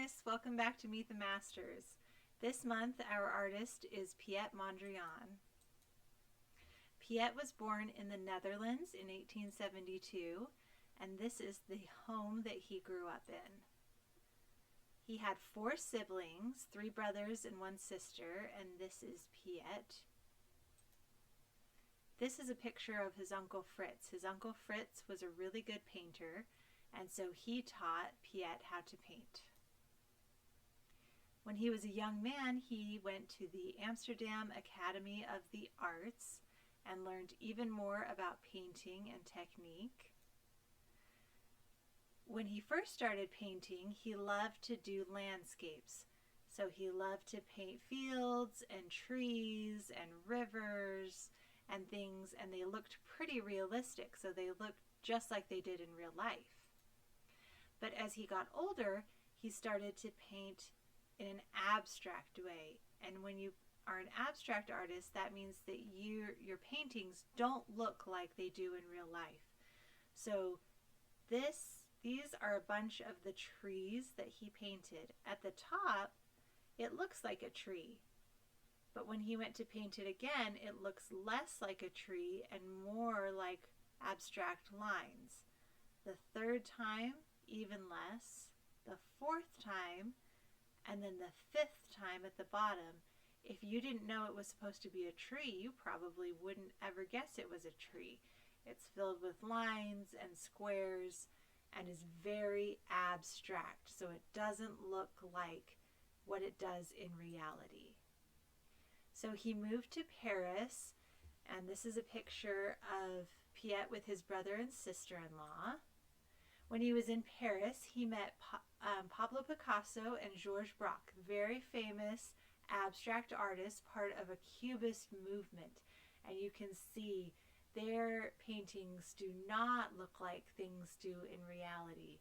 artists, welcome back to Meet the Masters. This month our artist is Piet Mondrian. Piet was born in the Netherlands in 1872, and this is the home that he grew up in. He had 4 siblings, 3 brothers and 1 sister, and this is Piet. This is a picture of his Uncle Fritz. His Uncle Fritz was a really good painter, and so he taught Piet how to paint. When he was a young man, he went to the Amsterdam Academy of the Arts and learned even more about painting and technique. When he first started painting, he loved to do landscapes. So he loved to paint fields and trees and rivers and things, and they looked pretty realistic, so they looked just like they did in real life. But as he got older, he started to paint in an abstract way. And when you are an abstract artist, that means that your paintings don't look like they do in real life. So these are a bunch of the trees that he painted. At the top, it looks like a tree. But when he went to paint it again, it looks less like a tree and more like abstract lines. The 3rd time, even less. The 4th time, and then the 5th time at the bottom. If you didn't know it was supposed to be a tree, you probably wouldn't ever guess it was a tree. It's filled with lines and squares and is very abstract, so it doesn't look like what it does in reality. So he moved to Paris, and this is a picture of Piet with his brother and sister-in-law. When he was in Paris, he met Pablo Picasso and Georges Braque, very famous abstract artists, part of a Cubist movement. And you can see their paintings do not look like things do in reality.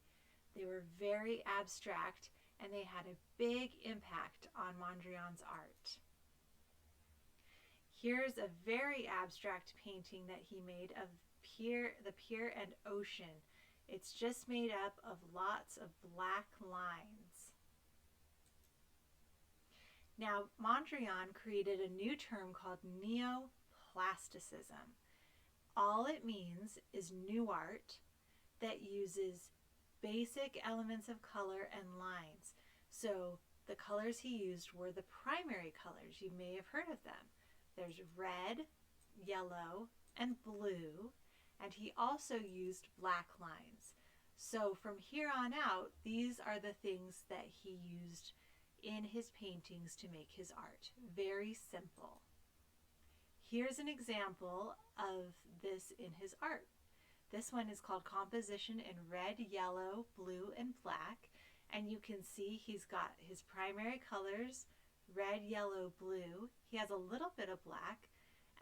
They were very abstract, and they had a big impact on Mondrian's art. Here's a very abstract painting that he made of the pier and ocean. It's just made up of lots of black lines. Now, Mondrian created a new term called neoplasticism. All it means is new art that uses basic elements of color and lines. So the colors he used were the primary colors. You may have heard of them. There's red, yellow, and blue, and he also used black lines. So from here on out, these are the things that he used in his paintings to make his art. Very simple. Here's an example of this in his art. This one is called Composition in Red, Yellow, Blue, and Black, and you can see he's got his primary colors, red, yellow, blue. He has a little bit of black,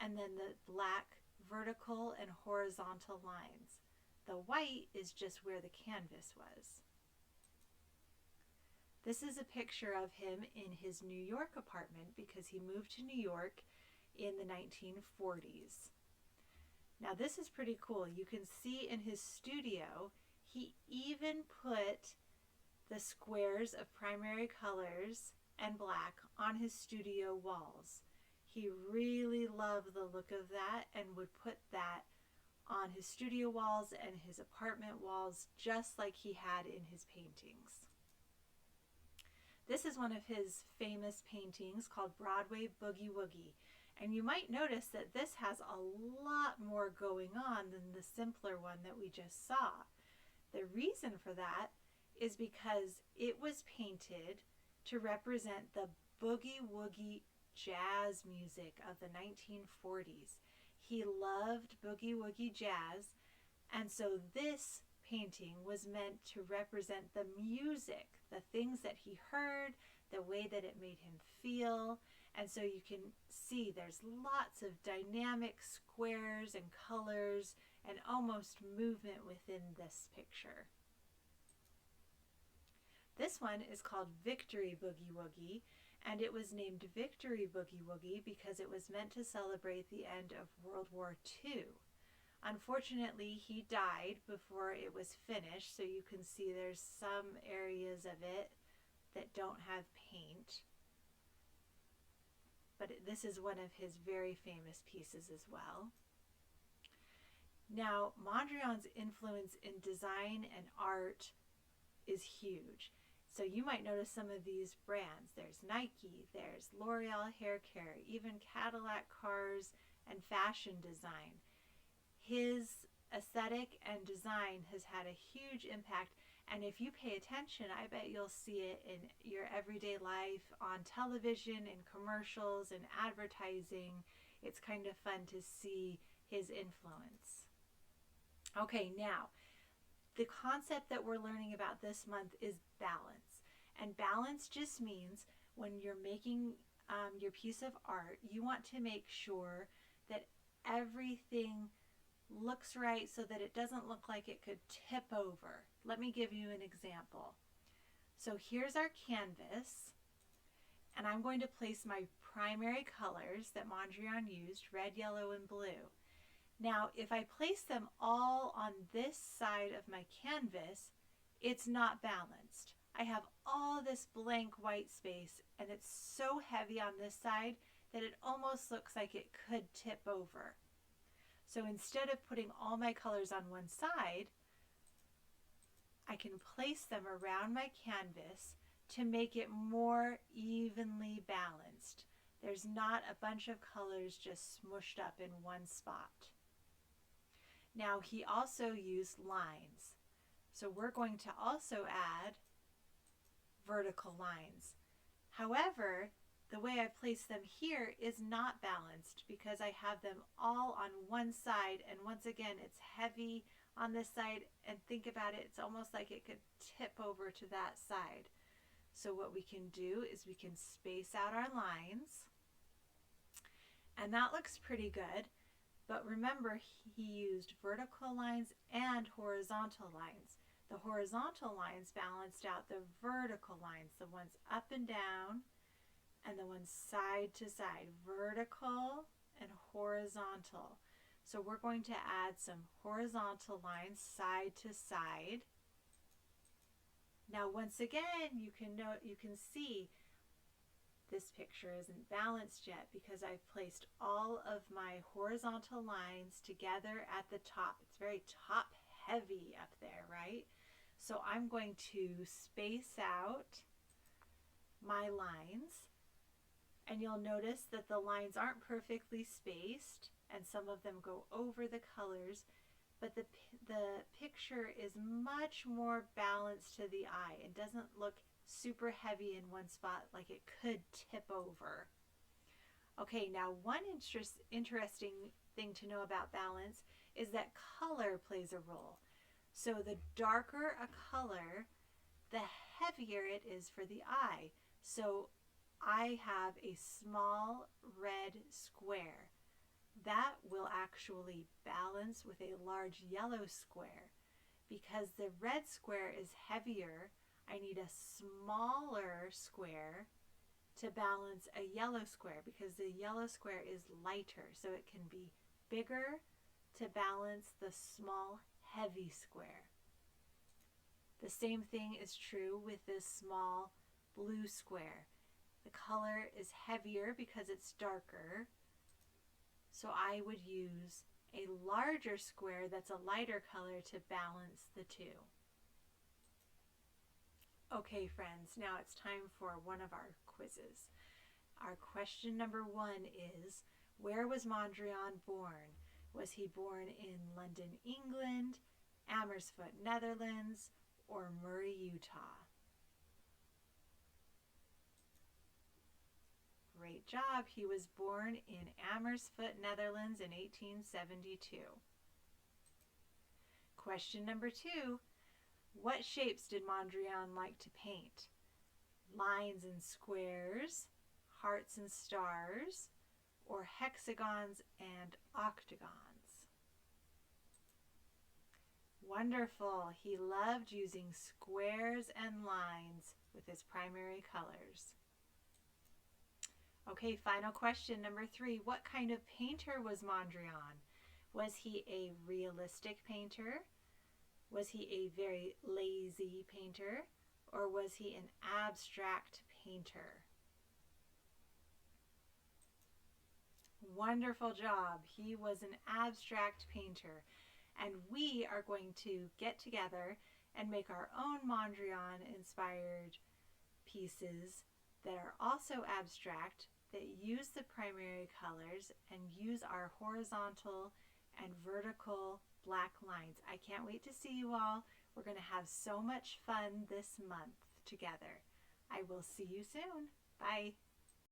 and then the black vertical and horizontal lines. The white is just where the canvas was. This is a picture of him in his New York apartment because he moved to New York in the 1940s. Now this is pretty cool. You can see in his studio, he even put the squares of primary colors and black on his studio walls. He really loved the look of that and would put that on his studio walls and his apartment walls just like he had in his paintings. This is one of his famous paintings called Broadway Boogie Woogie, and you might notice that this has a lot more going on than the simpler one that we just saw. The reason for that is because it was painted to represent the boogie woogie jazz music of the 1940s. He loved boogie woogie jazz, and so this painting was meant to represent the music, the things that he heard, the way that it made him feel. And so you can see there's lots of dynamic squares and colors and almost movement within this picture. This one is called Victory Boogie Woogie, and it was named Victory Boogie Woogie because it was meant to celebrate the end of World War II. Unfortunately, he died before it was finished, so you can see there's some areas of it that don't have paint. But this is one of his very famous pieces as well. Now, Mondrian's influence in design and art is huge. So you might notice some of these brands. There's Nike, there's L'Oreal hair care, even Cadillac cars and fashion design. His aesthetic and design has had a huge impact, and if you pay attention, I bet you'll see it in your everyday life, on television, in commercials, and advertising. It's kind of fun to see his influence. Okay, now, the concept that we're learning about this month is balance. And balance just means when you're making your piece of art, you want to make sure that everything looks right so that it doesn't look like it could tip over. Let me give you an example. So here's our canvas, and I'm going to place my primary colors that Mondrian used, red, yellow, and blue. Now, if I place them all on this side of my canvas, it's not balanced. I have all this blank white space, and it's so heavy on this side that it almost looks like it could tip over. So instead of putting all my colors on one side, I can place them around my canvas to make it more evenly balanced. There's not a bunch of colors just smushed up in one spot. Now, he also used lines. So we're going to also add vertical lines. However, the way I place them here is not balanced because I have them all on one side, and once again, it's heavy on this side, and think about it, it's almost like it could tip over to that side. So what we can do is we can space out our lines, and that looks pretty good. But remember, he used vertical lines and horizontal lines. The horizontal lines balanced out the vertical lines, the ones up and down, and the ones side to side, vertical and horizontal. So we're going to add some horizontal lines side to side. Now, once again, you can see this picture isn't balanced yet because I've placed all of my horizontal lines together at the top. It's very top heavy up there, right? So I'm going to space out my lines, and you'll notice that the lines aren't perfectly spaced and some of them go over the colors, but the picture is much more balanced to the eye. It doesn't look super heavy in one spot like it could tip over. Okay, now one interesting thing to know about balance is that color plays a role. So the darker a color, the heavier it is for the eye. So I have a small red square. That will actually balance with a large yellow square. Because the red square is heavier, I need a smaller square to balance a yellow square because the yellow square is lighter, so it can be bigger to balance the small heavy square. The same thing is true with this small blue square. The color is heavier because it's darker, so I would use a larger square that's a lighter color to balance the two. Okay, friends, now it's time for one of our quizzes. Our question number 1 is, where was Mondrian born? Was he born in London, England, Amersfoort, Netherlands, or Murray, Utah? Great job. He was born in Amersfoort, Netherlands in 1872. Question number 2. What shapes did Mondrian like to paint? Lines and squares, hearts and stars, or hexagons and octagons? Wonderful. He loved using squares and lines with his primary colors. Okay, final question, number 3. What kind of painter was Mondrian? Was he a realistic painter? Was he a very lazy painter? or was he an abstract painter? Wonderful job. He was an abstract painter. And we are going to get together and make our own Mondrian inspired pieces that are also abstract, that use the primary colors and use our horizontal and vertical black lines. I can't wait to see you all. We're going to have so much fun this month together. I will see you soon. Bye.